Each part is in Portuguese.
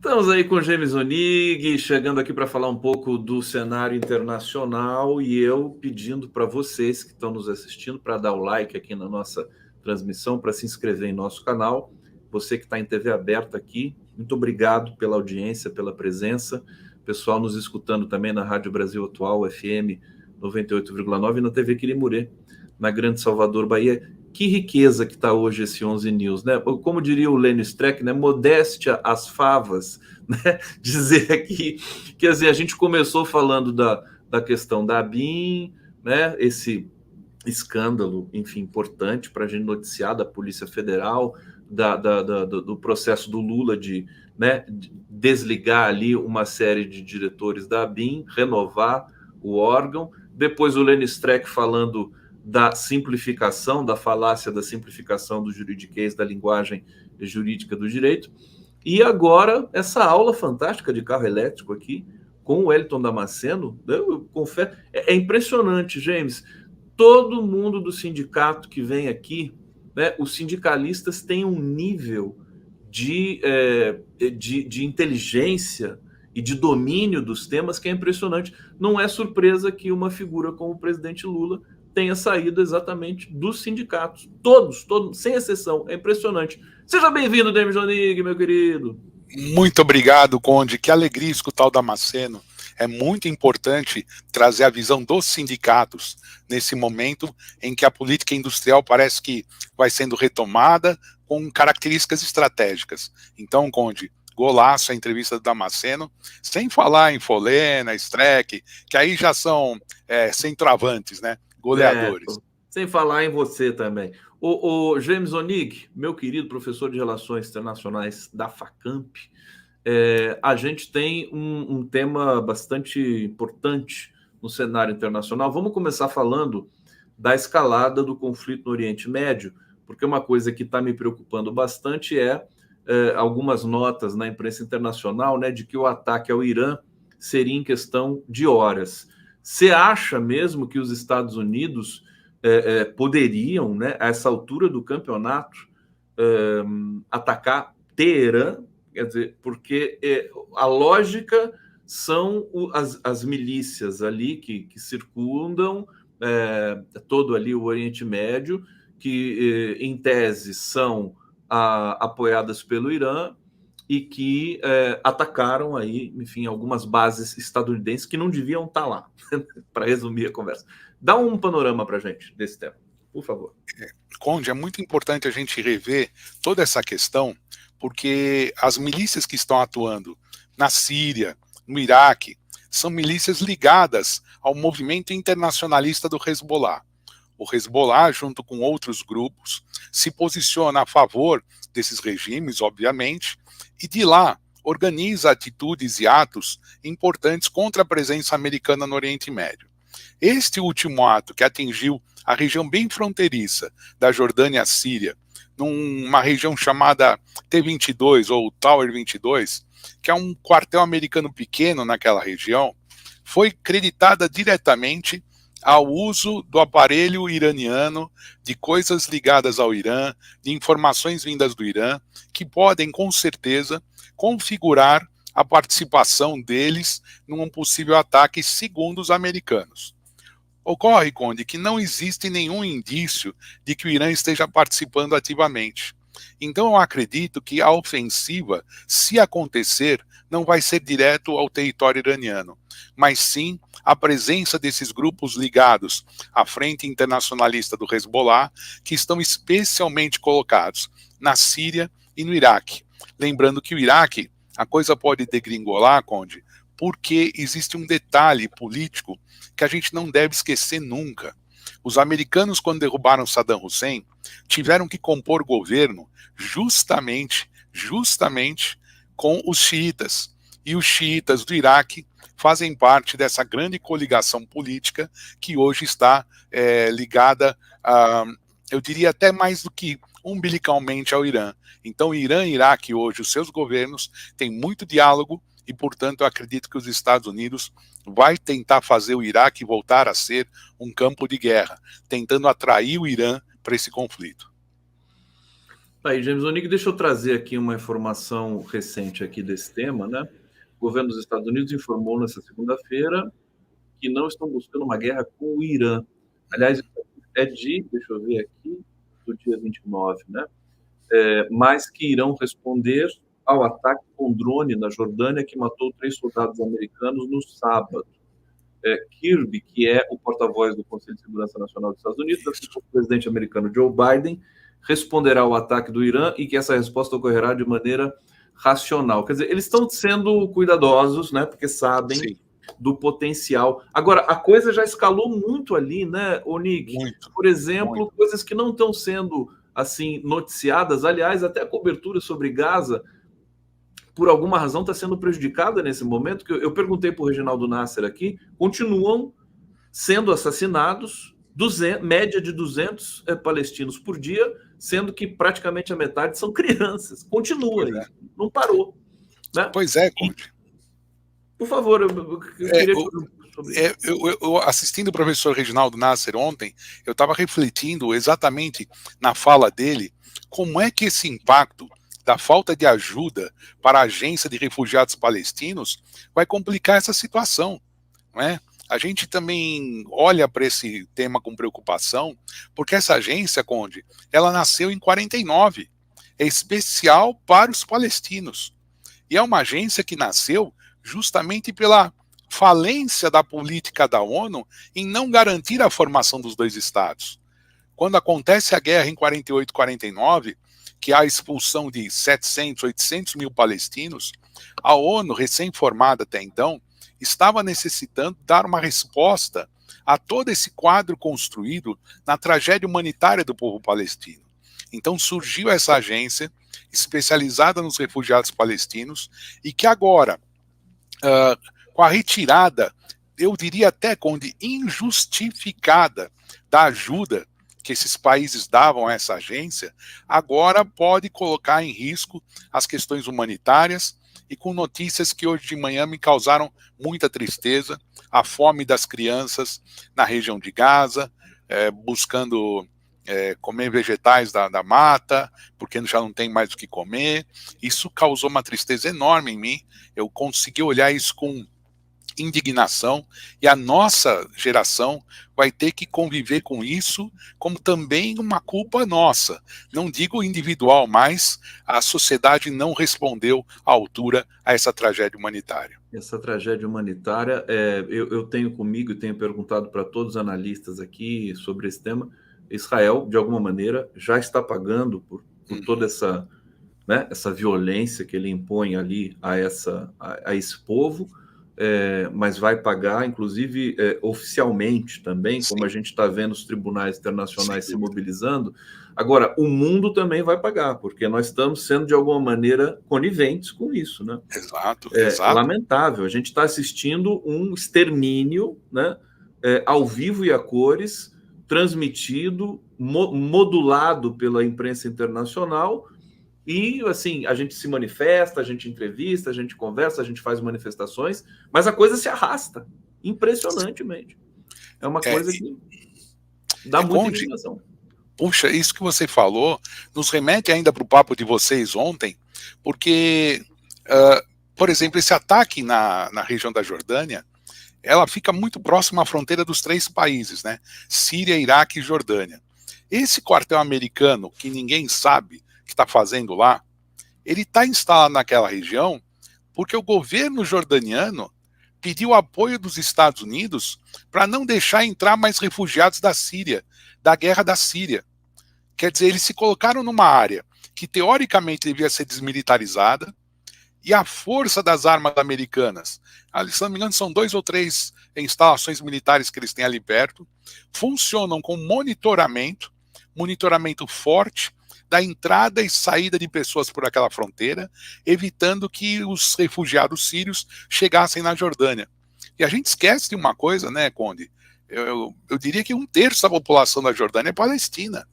Estamos aí com o James Onig, chegando aqui para falar um pouco do cenário internacional e eu pedindo para vocês que estão nos assistindo para dar o like aqui na nossa transmissão, para se inscrever em nosso canal. Você que está em TV aberta aqui, muito obrigado pela audiência, pela presença. Pessoal nos escutando também na Rádio Brasil Atual, FM 98,9 e na TV Quirimurê, na Grande Salvador, Bahia. Que riqueza que está hoje esse 11 News, né? Como diria o Lênio Streck, né? Modéstia às favas, né? Dizer aqui que assim, a gente começou falando da questão da ABIN, né? Esse escândalo, enfim, importante para a gente noticiar da Polícia Federal, do processo do Lula de, né, de desligar ali uma série de diretores da ABIN, renovar o órgão. Depois o Lênio Streck falando da simplificação, da falácia da simplificação do juridiquês, da linguagem jurídica do direito. E agora, essa aula fantástica de carro elétrico aqui, com o Wellington Damasceno, eu confesso, é impressionante, James. Todo mundo do sindicato que vem aqui, né, os sindicalistas têm um nível de inteligência e de domínio dos temas que é impressionante. Não é surpresa que uma figura como o presidente Lula tenha saído exatamente dos sindicatos. Todos, sem exceção. É impressionante. Seja bem-vindo, James Onig, meu querido. Muito obrigado, Conde. Que alegria escutar o Damasceno. É muito importante trazer a visão dos sindicatos nesse momento em que a política industrial parece que vai sendo retomada com características estratégicas. Então, Conde, golaço a entrevista do Damasceno, sem falar em Folena, Streck, que aí já são centroavantes, né? Goleadores. Sem falar em você também. O James Onig, meu querido professor de Relações Internacionais da FACAMP, a gente tem um tema bastante importante no cenário internacional. Vamos começar falando da escalada do conflito no Oriente Médio, porque uma coisa que está me preocupando bastante algumas notas na imprensa internacional, né, de que o ataque ao Irã seria em questão de horas. Você acha mesmo que os Estados Unidos poderiam, né, a essa altura do campeonato, atacar Teherã? Quer dizer, porque a lógica são as milícias ali que circundam todo ali o Oriente Médio, que em tese são apoiadas pelo Irã e que atacaram aí, enfim, algumas bases estadunidenses que não deviam estar lá, para resumir a conversa. Dá um panorama para a gente desse tema, por favor. Conde, é muito importante a gente rever toda essa questão, porque as milícias que estão atuando na Síria, no Iraque, são milícias ligadas ao movimento internacionalista do Hezbollah. O Hezbollah, junto com outros grupos, se posiciona a favor desses regimes, obviamente, e de lá organiza atitudes e atos importantes contra a presença americana no Oriente Médio. Este último ato, que atingiu a região bem fronteiriça da Jordânia à Síria, numa região chamada T-22 ou Tower 22, que é um quartel americano pequeno naquela região, foi creditada diretamente ao uso do aparelho iraniano, de coisas ligadas ao Irã, de informações vindas do Irã, que podem, com certeza, configurar a participação deles num possível ataque, segundo os americanos. Ocorre, Conde, que não existe nenhum indício de que o Irã esteja participando ativamente. Então eu acredito que a ofensiva, se acontecer, não vai ser direto ao território iraniano, mas sim a presença desses grupos ligados à Frente Internacionalista do Hezbollah, que estão especialmente colocados na Síria e no Iraque. Lembrando que o Iraque, a coisa pode degringolar, Conde, porque existe um detalhe político que a gente não deve esquecer nunca. Os americanos, quando derrubaram Saddam Hussein, tiveram que compor governo justamente com os xiitas. E os xiitas do Iraque fazem parte dessa grande coligação política que hoje está ligada, eu diria até mais do que umbilicalmente ao Irã. Então, Irã e Iraque hoje, os seus governos, têm muito diálogo e, portanto, eu acredito que os Estados Unidos vai tentar fazer o Iraque voltar a ser um campo de guerra, tentando atrair o Irã para esse conflito. Aí, James Onig, deixa eu trazer aqui uma informação recente aqui desse tema, né? O governo dos Estados Unidos informou nessa segunda-feira que não estão buscando uma guerra com o Irã. Aliás, deixa eu ver aqui, do dia 29, né? Mas que irão responder ao ataque com drone na Jordânia que matou 3 soldados americanos no sábado. Kirby, que é o porta-voz do Conselho de Segurança Nacional dos Estados Unidos, afirmou que o presidente americano Joe Biden responderá ao ataque do Irã e que essa resposta ocorrerá de maneira racional. Quer dizer, eles estão sendo cuidadosos, né? Porque sabem Sim, do potencial. Agora, a coisa já escalou muito ali, né, Onig? muito, Por exemplo, muito. coisas que não estão sendo assim noticiadas. Aliás, até a cobertura sobre Gaza, por alguma razão, está sendo prejudicada nesse momento. Que eu perguntei para o Reginaldo Nasser aqui, continuam sendo assassinados, média de 200 palestinos por dia, sendo que praticamente a metade são crianças. Continua Pois aí, é, não parou. Né? pois é, E, Conde. por favor, eu queria sobre isso. Eu assistindo o professor Reginaldo Nasser ontem, eu estava refletindo exatamente na fala dele como é que esse impacto da falta de ajuda para a agência de refugiados palestinos vai complicar essa situação, não é? A gente também olha para esse tema com preocupação, porque essa agência, Conde, ela nasceu em 49, é especial para os palestinos. E é uma agência que nasceu justamente pela falência da política da ONU em não garantir a formação dos dois estados. Quando acontece a guerra em 48, 49, que há a expulsão de 700, 800 mil palestinos, a ONU, recém-formada até então, estava necessitando dar uma resposta a todo esse quadro construído na tragédia humanitária do povo palestino. Então surgiu essa agência especializada nos refugiados palestinos e que agora, com a retirada, eu diria até, Conde, injustificada da ajuda que esses países davam a essa agência, agora pode colocar em risco as questões humanitárias e com notícias que hoje de manhã me causaram muita tristeza, a fome das crianças na região de Gaza, buscando comer vegetais da mata, porque já não tem mais o que comer. Isso causou uma tristeza enorme em mim. Eu consegui olhar isso com indignação, e a nossa geração vai ter que conviver com isso, como também uma culpa nossa. Não digo individual, mas a sociedade não respondeu à altura a essa tragédia humanitária. Essa tragédia humanitária, eu tenho comigo e tenho perguntado para todos os analistas aqui sobre esse tema. Israel, de alguma maneira, já está pagando por toda essa, né, essa violência que ele impõe ali a esse povo. Mas vai pagar, inclusive, oficialmente também, como a gente está vendo os tribunais internacionais se mobilizando. Agora, o mundo também vai pagar, porque nós estamos sendo, de alguma maneira, coniventes com isso, né? Exato, exato. Lamentável. A gente está assistindo um extermínio, né, ao vivo e a cores, transmitido, modulado pela imprensa internacional. E, assim, a gente se manifesta, a gente entrevista, a gente conversa, a gente faz manifestações, mas a coisa se arrasta impressionantemente. É uma coisa que dá muita indignação. Puxa, isso que você falou nos remete ainda para o papo de vocês ontem, porque, por exemplo, esse ataque na região da Jordânia, ela fica muito próxima à fronteira dos 3 países, né? Síria, Iraque e Jordânia. Esse quartel americano, que ninguém sabe que está fazendo lá, ele está instalado naquela região porque o governo jordaniano pediu apoio dos Estados Unidos para não deixar entrar mais refugiados da Síria, da guerra da Síria. Quer dizer, eles se colocaram numa área que teoricamente devia ser desmilitarizada, e a força das armas americanas, se não me engano são 2 ou 3 instalações militares que eles têm ali perto, funcionam com monitoramento forte da entrada e saída de pessoas por aquela fronteira, evitando que os refugiados sírios chegassem na Jordânia. E a gente esquece de uma coisa, né, Conde? Eu diria que 1/3 da população da Jordânia é palestina.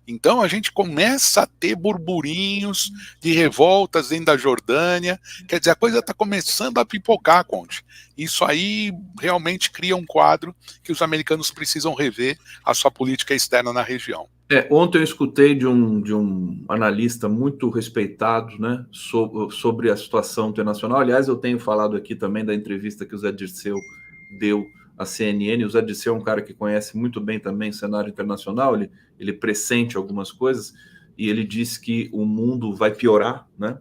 Então a gente começa a ter burburinhos de revoltas dentro da Jordânia, quer dizer, a coisa está começando a pipocar, Conde. Isso aí realmente cria um quadro que os americanos precisam rever a sua política externa na região. Ontem eu escutei de um analista muito respeitado, né, sobre a situação internacional. Aliás, eu tenho falado aqui também da entrevista que o Zé Dirceu deu à CNN. O Zé Dirceu é um cara que conhece muito bem também o cenário internacional, ele pressente algumas coisas, e ele disse que o mundo vai piorar, né?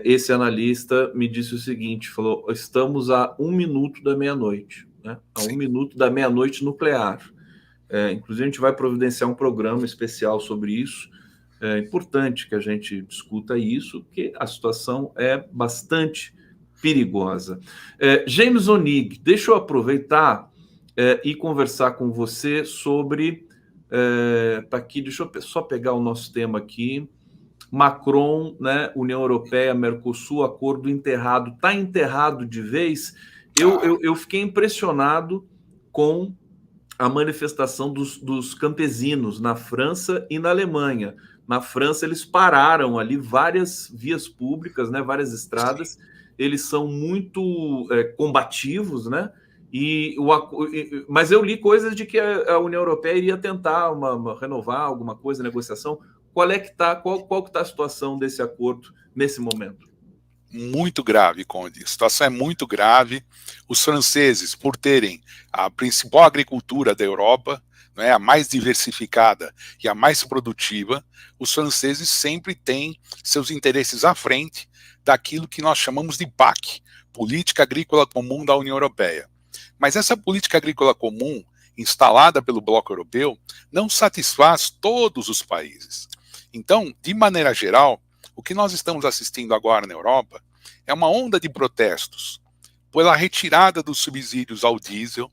Esse analista me disse o seguinte, falou, estamos a 1 minuto da meia-noite, né? A 1 minuto da meia-noite nuclear. Inclusive, a gente vai providenciar um programa especial sobre isso. É importante que a gente discuta isso, porque a situação é bastante perigosa. James Onig, deixa eu aproveitar e conversar com você sobre... Tá aqui, deixa eu só pegar o nosso tema aqui. Macron, né, União Europeia, Mercosul, acordo enterrado. Está enterrado de vez? Eu fiquei impressionado com a manifestação dos campesinos na França e na Alemanha. Na França, eles pararam ali várias vias públicas, né, várias estradas. Eles são muito combativos, né? Mas eu li coisas de que a União Europeia iria tentar renovar alguma coisa, negociação. Qual que tá a situação desse acordo nesse momento? Muito grave, Conde. A situação é muito grave. Os franceses, por terem a principal agricultura da Europa, né, a mais diversificada e a mais produtiva, os franceses sempre têm seus interesses à frente daquilo que nós chamamos de PAC, Política Agrícola Comum da União Europeia. Mas essa política agrícola comum, instalada pelo Bloco Europeu, não satisfaz todos os países. Então, de maneira geral, o que nós estamos assistindo agora na Europa é uma onda de protestos pela retirada dos subsídios ao diesel,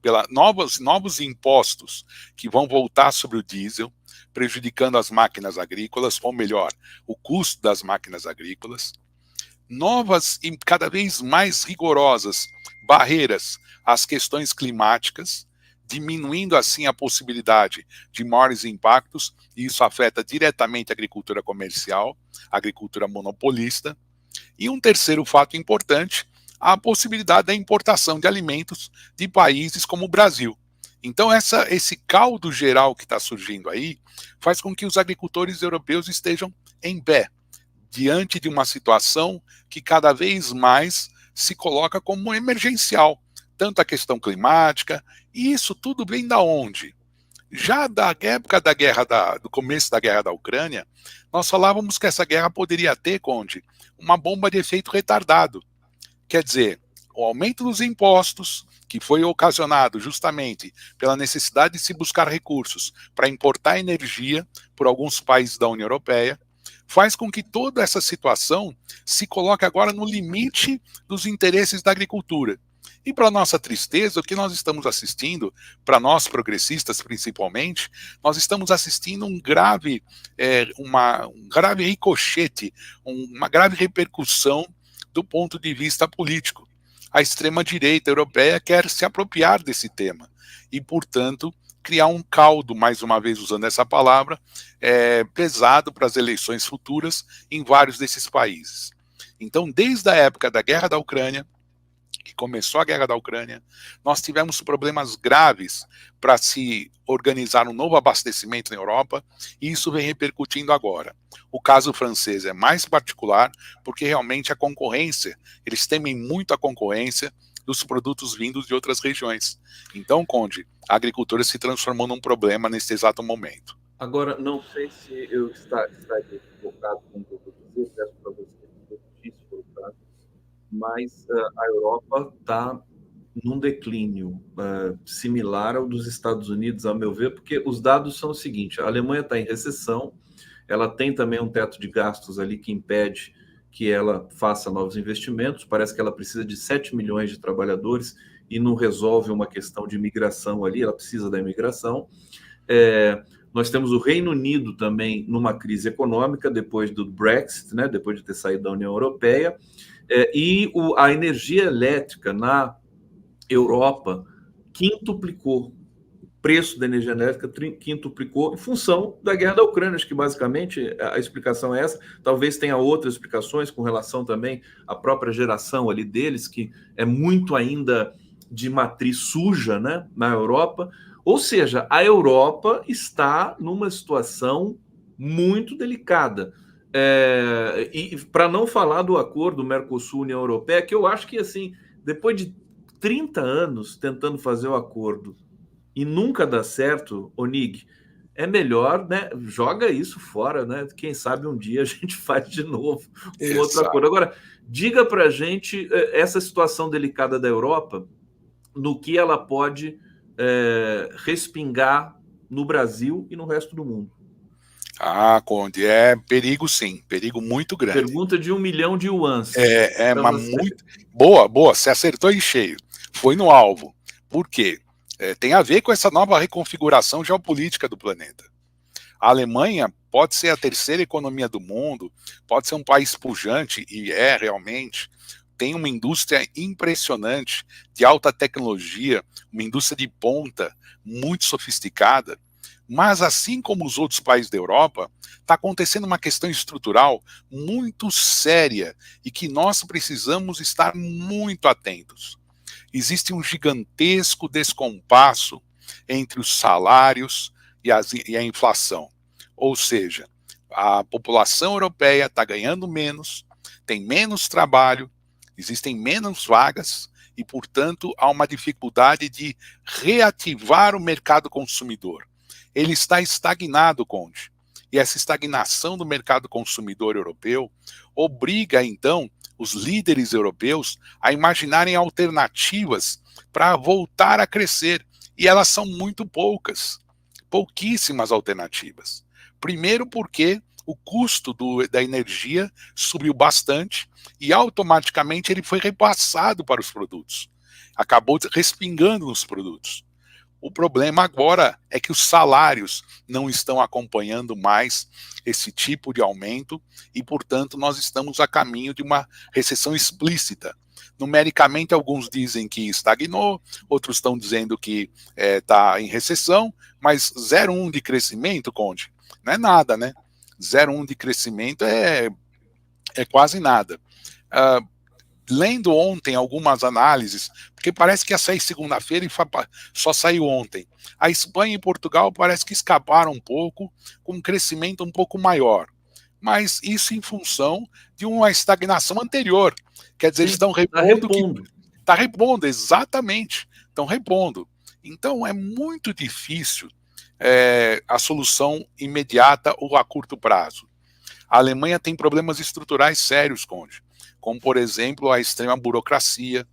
pela novos impostos que vão voltar sobre o diesel, prejudicando as máquinas agrícolas, ou melhor, o custo das máquinas agrícolas, novas e cada vez mais rigorosas barreiras às questões climáticas, diminuindo assim a possibilidade de maiores impactos, e isso afeta diretamente a agricultura comercial, a agricultura monopolista. E um terceiro fato importante, a possibilidade da importação de alimentos de países como o Brasil. Então esse caldo geral que está surgindo aí faz com que os agricultores europeus estejam em pé, diante de uma situação que cada vez mais se coloca como emergencial, tanto a questão climática, e isso tudo vem da onde? Já da época do começo da guerra da Ucrânia, nós falávamos que essa guerra poderia ter, Conde, uma bomba de efeito retardado. Quer dizer, o aumento dos impostos, que foi ocasionado justamente pela necessidade de se buscar recursos para importar energia por alguns países da União Europeia, faz com que toda essa situação se coloque agora no limite dos interesses da agricultura. E para nossa tristeza, o que nós estamos assistindo, para nós progressistas principalmente, nós estamos assistindo um grave ricochete, uma grave repercussão do ponto de vista político. A extrema-direita europeia quer se apropriar desse tema e, portanto, criar um caldo, mais uma vez usando essa palavra, pesado para as eleições futuras em vários desses países. Então, desde a época da guerra da Ucrânia, que começou a guerra da Ucrânia, nós tivemos problemas graves para se organizar um novo abastecimento na Europa, e isso vem repercutindo agora. O caso francês é mais particular, porque realmente a concorrência, eles temem muito a concorrência dos produtos vindos de outras regiões. Então, Conde, a agricultura se transformou num problema nesse exato momento. Agora, não sei se eu estaria equivocado com o que eu vou dizer, peço para você que difícil colocar, mas a Europa está num declínio similar ao dos Estados Unidos, ao meu ver, porque os dados são o seguinte: a Alemanha está em recessão, ela tem também um teto de gastos ali que impede que ela faça novos investimentos, parece que ela precisa de 7 milhões de trabalhadores e não resolve uma questão de imigração ali, ela precisa da imigração. Nós temos o Reino Unido também numa crise econômica depois do Brexit, né, depois de ter saído da União Europeia, e a energia elétrica na Europa quintuplicou. O preço da energia elétrica quintuplicou em função da guerra da Ucrânia. Acho que basicamente a explicação é essa. Talvez tenha outras explicações com relação também à própria geração ali deles, que é muito ainda de matriz suja, né, na Europa. Ou seja, a Europa está numa situação muito delicada. E para não falar do acordo Mercosul-União Europeia, que eu acho que, assim, depois de 30 anos tentando fazer o acordo e nunca dá certo, Onig, é melhor, né? Joga isso fora, né? Quem sabe um dia a gente faz de novo um outro Exato. acordo. Agora, diga para a gente essa situação delicada da Europa, no que ela pode respingar no Brasil e no resto do mundo. Ah, Conde, é perigo sim, perigo muito grande. Pergunta de 1 milhão de yuans para Mas você. muito boa, boa, você acertou em cheio. Foi no alvo. Por quê? Tem a ver com essa nova reconfiguração geopolítica do planeta. A Alemanha pode ser a terceira economia do mundo, pode ser um país pujante, e é realmente, tem uma indústria impressionante de alta tecnologia, uma indústria de ponta muito sofisticada, mas assim como os outros países da Europa, está acontecendo uma questão estrutural muito séria e que nós precisamos estar muito atentos. Existe um gigantesco descompasso entre os salários e a inflação. Ou seja, a população europeia está ganhando menos, tem menos trabalho, existem menos vagas e, portanto, há uma dificuldade de reativar o mercado consumidor. Ele está estagnado, Conde. E essa estagnação do mercado consumidor europeu obriga, então, os líderes europeus a imaginarem alternativas para voltar a crescer. E elas são muito poucas, pouquíssimas alternativas. Primeiro porque o custo da energia subiu bastante e automaticamente ele foi repassado para os produtos. Acabou respingando nos produtos. O problema agora é que os salários não estão acompanhando mais esse tipo de aumento e, portanto, nós estamos a caminho de uma recessão explícita. Numericamente, alguns dizem que estagnou, outros estão dizendo que está em recessão, mas 0,1 de crescimento, Conde, não é nada, né? 0,1 de crescimento é quase nada. Lendo ontem algumas análises, porque parece que ia sair segunda-feira e só saiu ontem. A Espanha e Portugal parece que escaparam um pouco, com um crescimento um pouco maior. Mas isso em função de uma estagnação anterior. Quer dizer, Sim, eles estão tá repondo que. repondo. Está repondo, exatamente. Estão repondo. Então é muito difícil a solução imediata ou a curto prazo. A Alemanha tem problemas estruturais sérios, Conde, como, por exemplo, a extrema burocracia,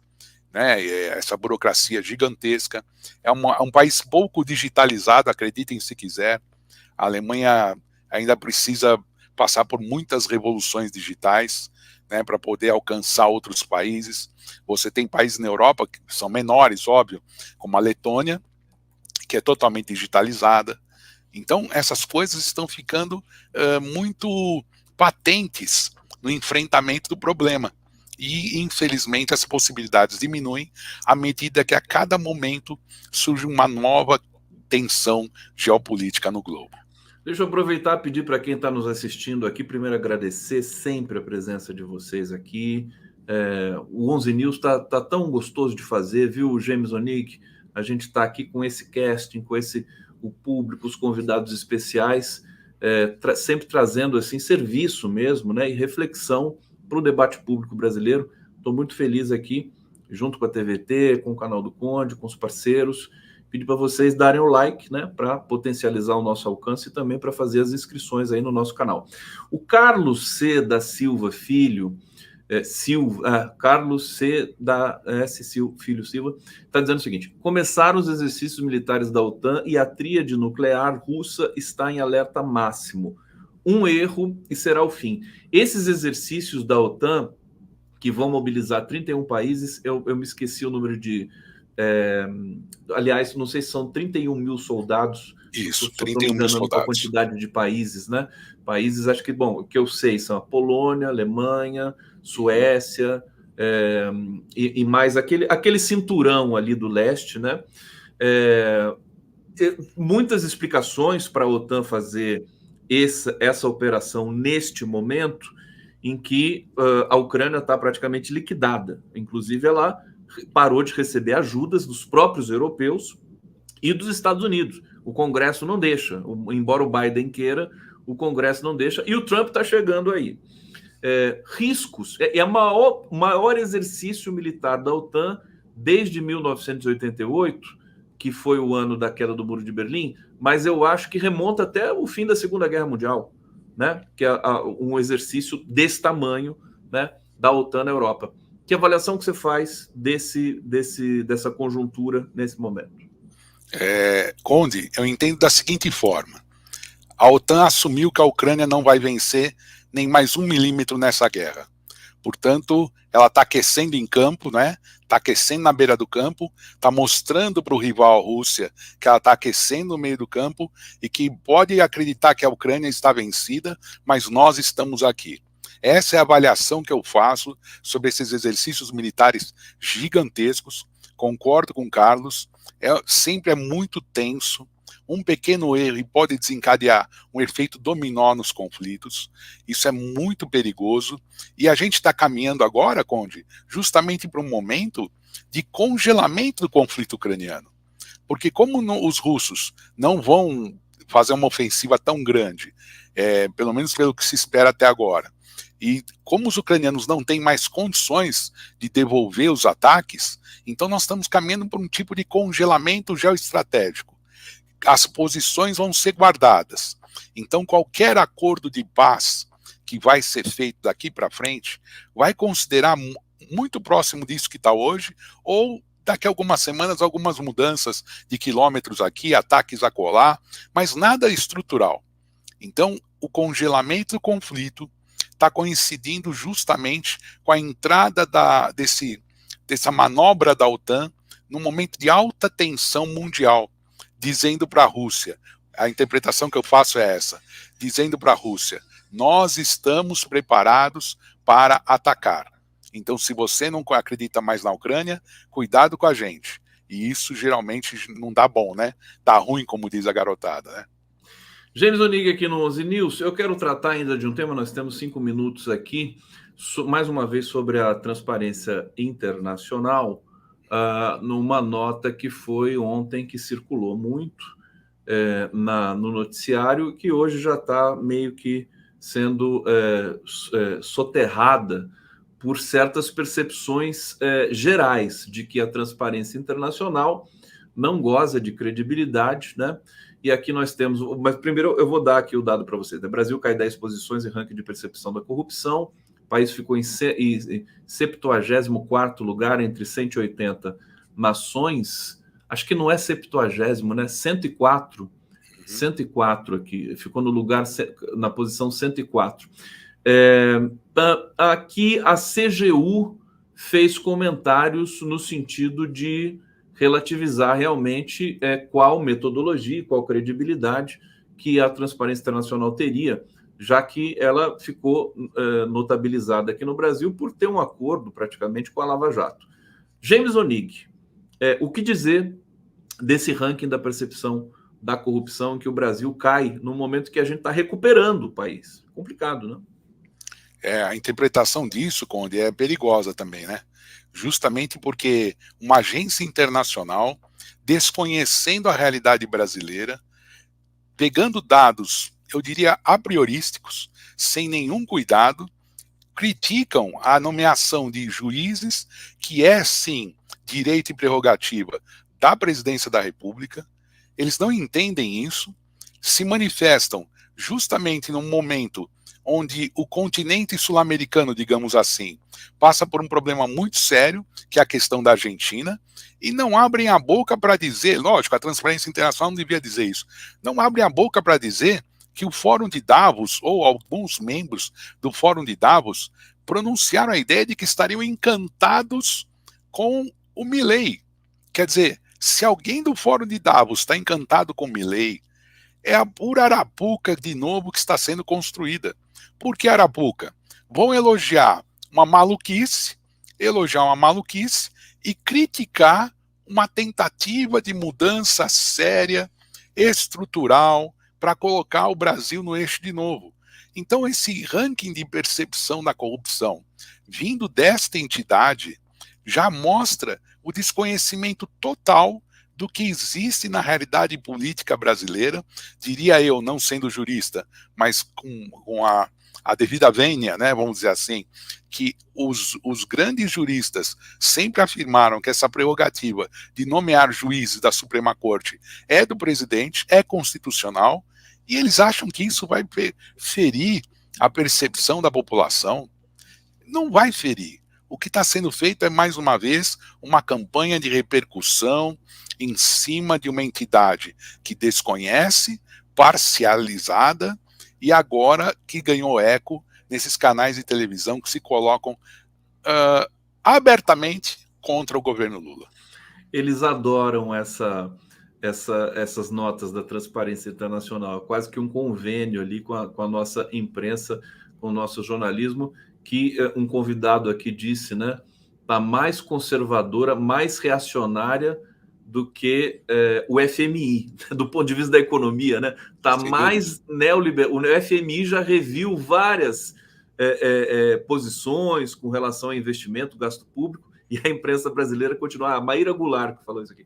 né, essa burocracia gigantesca. É um país pouco digitalizado, acreditem se quiser. A Alemanha ainda precisa passar por muitas revoluções digitais, né, para poder alcançar outros países. Você tem países na Europa que são menores, óbvio, como a Letônia, que é totalmente digitalizada. Então, essas coisas estão ficando muito patentes no enfrentamento do problema. E, infelizmente, as possibilidades diminuem à medida que a cada momento surge uma nova tensão geopolítica no globo. Deixa eu aproveitar e pedir para quem está nos assistindo aqui, primeiro agradecer sempre a presença de vocês aqui. O 11 News tá tão gostoso de fazer, viu, James Onig? A gente está aqui com esse casting, com o público, os convidados especiais, sempre trazendo assim serviço mesmo, né, e reflexão para o debate público brasileiro. Estou muito feliz aqui, junto com a TVT, com o canal do Conde, com os parceiros. Pedir para vocês darem o like, né, para potencializar o nosso alcance e também para fazer as inscrições aí no nosso canal. O Carlos C. da Silva Filho, Carlos C. da S. Filho Silva, está dizendo o seguinte: começaram os exercícios militares da OTAN e a tríade nuclear russa está em alerta máximo. Um erro e será o fim. Esses exercícios da OTAN, que vão mobilizar 31 países, eu me esqueci o número de... aliás, não sei se são 31 mil soldados. Isso, 31 mil soldados. Com a quantidade de países, né? Países, acho que, bom, o que eu sei são a Polônia, Alemanha, Suécia, e mais aquele cinturão ali do leste, né? Muitas explicações para a OTAN fazer essa operação neste momento em que a Ucrânia está praticamente liquidada. Inclusive, ela parou de receber ajudas dos próprios europeus e dos Estados Unidos. O Congresso não deixa, embora o Biden queira, o Congresso não deixa, e o Trump está chegando aí. Riscos, é o maior exercício militar da OTAN desde 1988, que foi o ano da queda do Muro de Berlim, mas eu acho que remonta até o fim da Segunda Guerra Mundial, né? Que é um exercício desse tamanho, né, da OTAN na Europa. Que avaliação que você faz dessa conjuntura nesse momento? Conde, eu entendo da seguinte forma: a OTAN assumiu que a Ucrânia não vai vencer nem mais 1 milímetro nessa guerra. Portanto, ela está aquecendo em campo, né? Está aquecendo na beira do campo, está mostrando para o rival, a Rússia, que ela está aquecendo no meio do campo e que pode acreditar que a Ucrânia está vencida, mas nós estamos aqui. Essa é a avaliação que eu faço sobre esses exercícios militares gigantescos. Concordo com o Carlos, sempre é muito tenso. Um pequeno erro e pode desencadear um efeito dominó nos conflitos. Isso é muito perigoso. E a gente está caminhando agora, Conde, justamente para um momento de congelamento do conflito ucraniano. Porque como os russos não vão fazer uma ofensiva tão grande, pelo menos pelo que se espera até agora, e como os ucranianos não têm mais condições de devolver os ataques, então nós estamos caminhando para um tipo de congelamento geoestratégico. As posições vão ser guardadas. Então, qualquer acordo de paz que vai ser feito daqui para frente vai considerar muito próximo disso que está hoje, ou daqui a algumas semanas, algumas mudanças de quilômetros aqui, ataques acolá, mas nada estrutural. Então, o congelamento do conflito está coincidindo justamente com a entrada dessa manobra da OTAN num momento de alta tensão mundial, dizendo para a Rússia, a interpretação que eu faço é essa, dizendo para a Rússia, nós estamos preparados para atacar. Então, se você não acredita mais na Ucrânia, cuidado com a gente. E isso geralmente não dá bom, né? Dá ruim, como diz a garotada, né? James Onig aqui no 11 News. Eu quero tratar ainda de um tema, nós temos 5 minutos aqui, mais uma vez sobre a transparência internacional, numa nota que foi ontem, que circulou muito no noticiário, que hoje já está meio que sendo soterrada por certas percepções gerais de que a transparência internacional não goza de credibilidade, né? E aqui nós temos... Mas primeiro eu vou dar aqui o dado para vocês. O Brasil cai 10 posições em ranking de percepção da corrupção. O país ficou em 74º lugar entre 180 nações. Acho que não é 70º, né? 104. 104 aqui. Ficou no lugar, na posição 104. Aqui a CGU fez comentários no sentido de relativizar realmente qual metodologia, qual credibilidade que a transparência internacional teria, já que ela ficou notabilizada aqui no Brasil por ter um acordo praticamente com a Lava Jato. James Onig, o que dizer desse ranking da percepção da corrupção, que o Brasil cai no momento que a gente está recuperando o país? Complicado, né? A interpretação disso, Conde, é perigosa também, né? Justamente porque uma agência internacional, desconhecendo a realidade brasileira, pegando dados, eu diria, a priorísticos, sem nenhum cuidado, criticam a nomeação de juízes, que é, sim, direito e prerrogativa da presidência da República. Eles não entendem isso, se manifestam justamente num momento onde o continente sul-americano, digamos assim, passa por um problema muito sério, que é a questão da Argentina, e não abrem a boca para dizer, lógico, a transparência internacional não devia dizer isso, não abrem a boca para dizer que o Fórum de Davos, ou alguns membros do Fórum de Davos, pronunciaram a ideia de que estariam encantados com o Milei. Quer dizer, se alguém do Fórum de Davos está encantado com o Milei, é a pura arapuca de novo que está sendo construída. Por que arapuca? Vão elogiar uma maluquice e criticar uma tentativa de mudança séria, estrutural, para colocar o Brasil no eixo de novo. Então, esse ranking de percepção da corrupção, vindo desta entidade, já mostra o desconhecimento total do que existe na realidade política brasileira, diria eu, não sendo jurista, mas com a devida vênia, né, vamos dizer assim, que os grandes juristas sempre afirmaram que essa prerrogativa de nomear juízes da Suprema Corte é do presidente, é constitucional, e eles acham que isso vai ferir a percepção da população. Não vai ferir. O que está sendo feito é, mais uma vez, uma campanha de repercussão em cima de uma entidade que desconhece, parcializada, e agora que ganhou eco nesses canais de televisão que se colocam abertamente contra o governo Lula. Eles adoram essas notas da Transparência Internacional, quase que um convênio ali com a nossa imprensa, com o nosso jornalismo, que um convidado aqui disse, né, tá mais conservadora, mais reacionária do que o FMI, do ponto de vista da economia, né? Tá mais neoliberal. O FMI já reviu várias posições com relação a investimento, gasto público, e a imprensa brasileira continua. A Maíra Goulart que falou isso aqui.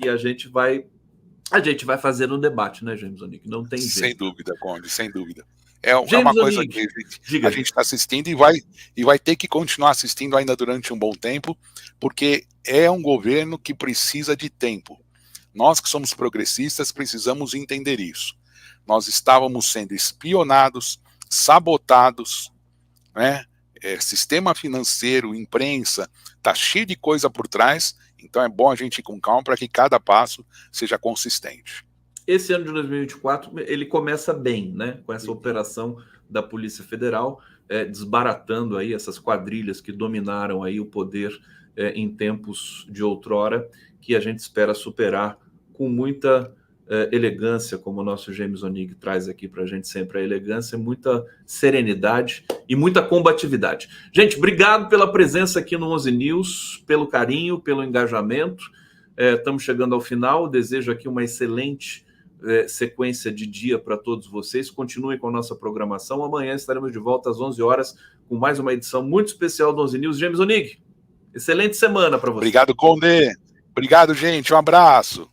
E a gente vai fazer um debate, né, James Onig? Não tem jeito. Sem dúvida, Conde, sem dúvida. É uma coisa que a gente está assistindo e vai ter que continuar assistindo ainda durante um bom tempo, porque é um governo que precisa de tempo. Nós que somos progressistas precisamos entender isso. Nós estávamos sendo espionados, sabotados, né? Sistema financeiro, imprensa, está cheio de coisa por trás, então é bom a gente ir com calma para que cada passo seja consistente. Esse ano de 2024, ele começa bem, né? Com essa operação da Polícia Federal, desbaratando aí essas quadrilhas que dominaram aí o poder em tempos de outrora, que a gente espera superar com muita elegância, como o nosso James Onig traz aqui para a gente sempre, a elegância, muita serenidade e muita combatividade. Gente, obrigado pela presença aqui no 11 News, pelo carinho, pelo engajamento. Estamos chegando ao final, desejo aqui uma excelente sequência de dia para todos vocês. Continuem com a nossa programação. Amanhã estaremos de volta às 11 horas com mais uma edição muito especial do 11 News. James Onig, excelente semana para você. Obrigado, Conde. Obrigado, gente. Um abraço.